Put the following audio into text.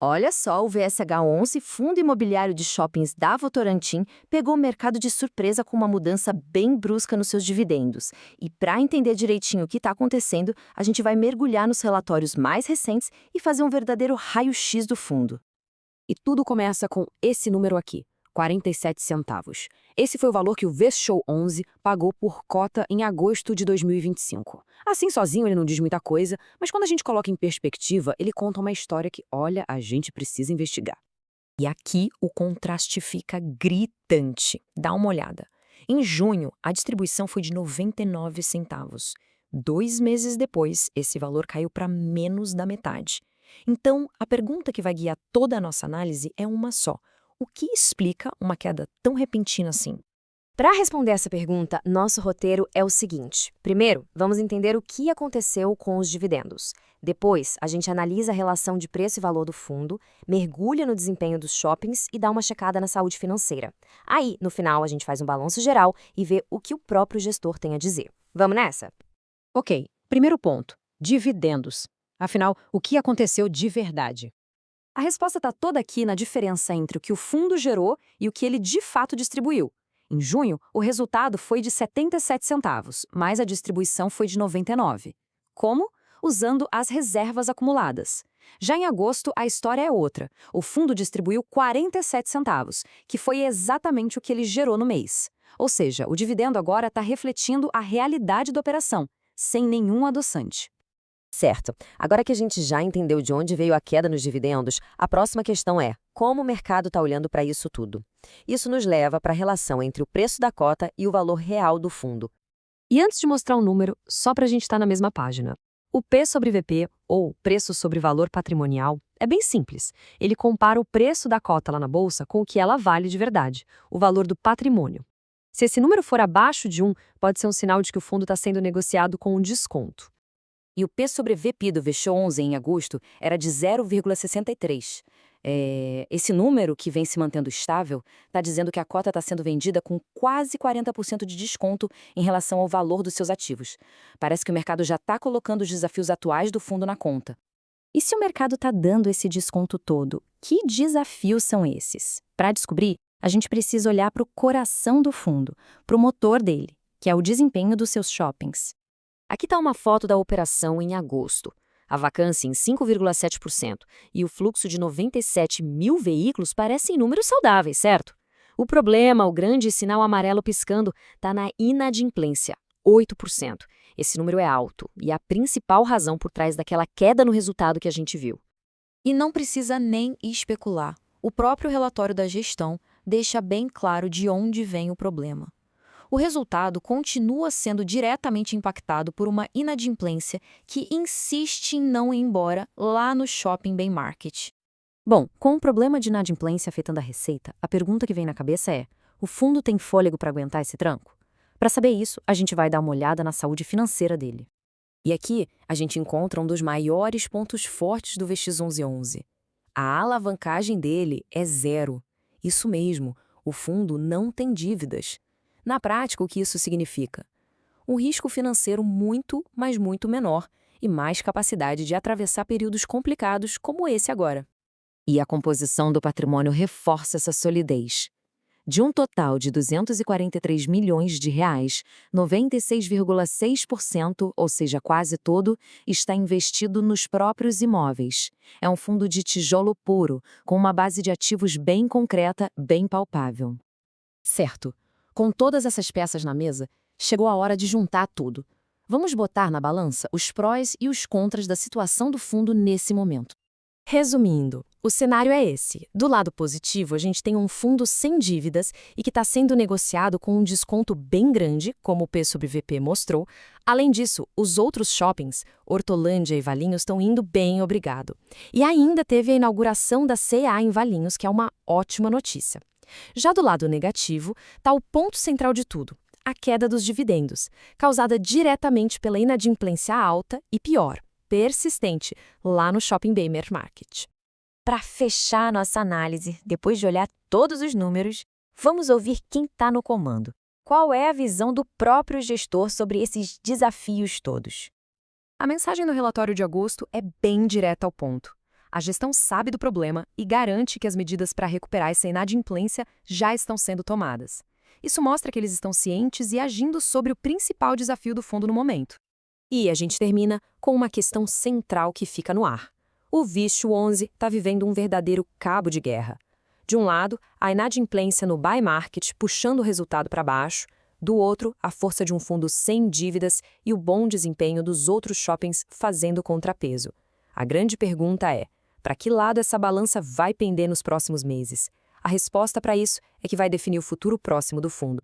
Olha só, o VSH11, Fundo Imobiliário de Shoppings da Votorantim, pegou o mercado de surpresa com uma mudança bem brusca nos seus dividendos. E para entender direitinho o que está acontecendo, a gente vai mergulhar nos relatórios mais recentes e fazer um verdadeiro raio-x do fundo. E tudo começa com esse número aqui, 47 centavos. Esse foi o valor que o VShow 11 pagou por cota em agosto de 2025. Assim, sozinho ele não diz muita coisa, mas quando a gente coloca em perspectiva, ele conta uma história que, olha, a gente precisa investigar. E aqui o contraste fica gritante. Dá uma olhada. Em junho, a distribuição foi de 99 centavos. 2 meses depois, esse valor caiu para menos da metade. Então, a pergunta que vai guiar toda a nossa análise é uma só. O que explica uma queda tão repentina assim? Para responder essa pergunta, nosso roteiro é o seguinte. Primeiro, vamos entender o que aconteceu com os dividendos. Depois, a gente analisa a relação de preço e valor do fundo, mergulha no desempenho dos shoppings e dá uma checada na saúde financeira. Aí, no final, a gente faz um balanço geral e vê o que o próprio gestor tem a dizer. Vamos nessa? Ok, primeiro ponto, dividendos. Afinal, o que aconteceu de verdade? A resposta está toda aqui na diferença entre o que o fundo gerou e o que ele de fato distribuiu. Em junho, o resultado foi de 77 centavos, mas a distribuição foi de 99. Como? Usando as reservas acumuladas. Já em agosto, a história é outra. O fundo distribuiu 47 centavos, que foi exatamente o que ele gerou no mês. Ou seja, o dividendo agora está refletindo a realidade da operação, sem nenhum adoçante. Certo. Agora que a gente já entendeu de onde veio a queda nos dividendos, a próxima questão é: como o mercado está olhando para isso tudo? Isso nos leva para a relação entre o preço da cota e o valor real do fundo. E antes de mostrar um número, só para a gente estar na mesma página. O P sobre VP, ou preço sobre valor patrimonial, é bem simples. Ele compara o preço da cota lá na bolsa com o que ela vale de verdade, o valor do patrimônio. Se esse número for abaixo de 1, pode ser um sinal de que o fundo está sendo negociado com um desconto. E o P sobre VP do VShow 11 em agosto era de 0,63. Esse número, que vem se mantendo estável, está dizendo que a cota está sendo vendida com quase 40% de desconto em relação ao valor dos seus ativos. Parece que o mercado já está colocando os desafios atuais do fundo na conta. E se o mercado está dando esse desconto todo, que desafios são esses? Para descobrir, a gente precisa olhar para o coração do fundo, para o motor dele, que é o desempenho dos seus shoppings. Aqui está uma foto da operação em agosto. A vacância em 5,7% e o fluxo de 97 mil veículos parecem números saudáveis, certo? O problema, o grande sinal amarelo piscando, está na inadimplência, 8%. Esse número é alto e é a principal razão por trás daquela queda no resultado que a gente viu. E não precisa nem especular. O próprio relatório da gestão deixa bem claro de onde vem o problema. O resultado continua sendo diretamente impactado por uma inadimplência que insiste em não ir embora lá no Shopping Bay Market. Bom, com o problema de inadimplência afetando a receita, a pergunta que vem na cabeça é: o fundo tem fôlego para aguentar esse tranco? Para saber isso, a gente vai dar uma olhada na saúde financeira dele. E aqui a gente encontra um dos maiores pontos fortes do VX1111. A alavancagem dele é zero. Isso mesmo, o fundo não tem dívidas. Na prática, o que isso significa? Um risco financeiro muito, mas muito menor e mais capacidade de atravessar períodos complicados como esse agora. E a composição do patrimônio reforça essa solidez. De um total de 243 milhões de reais, 96,6%, ou seja, quase todo, está investido nos próprios imóveis. É um fundo de tijolo puro, com uma base de ativos bem concreta, bem palpável. Certo. Com todas essas peças na mesa, chegou a hora de juntar tudo. Vamos botar na balança os prós e os contras da situação do fundo nesse momento. Resumindo, o cenário é esse. Do lado positivo, a gente tem um fundo sem dívidas e que está sendo negociado com um desconto bem grande, como o P sobre VP mostrou. Além disso, os outros shoppings, Hortolândia e Valinhos, estão indo bem, obrigado. E ainda teve a inauguração da C&A em Valinhos, que é uma ótima notícia. Já do lado negativo, está o ponto central de tudo, a queda dos dividendos, causada diretamente pela inadimplência alta e, pior, persistente, lá no Shopping Bay Market. Para fechar nossa análise, depois de olhar todos os números, vamos ouvir quem está no comando. Qual é a visão do próprio gestor sobre esses desafios todos? A mensagem do relatório de agosto é bem direta ao ponto. A gestão sabe do problema e garante que as medidas para recuperar essa inadimplência já estão sendo tomadas. Isso mostra que eles estão cientes e agindo sobre o principal desafio do fundo no momento. E a gente termina com uma questão central que fica no ar. O Visto 11 está vivendo um verdadeiro cabo de guerra. De um lado, a inadimplência no buy market puxando o resultado para baixo, do outro, a força de um fundo sem dívidas e o bom desempenho dos outros shoppings fazendo contrapeso. A grande pergunta é: para que lado essa balança vai pender nos próximos meses? A resposta para isso é que vai definir o futuro próximo do fundo.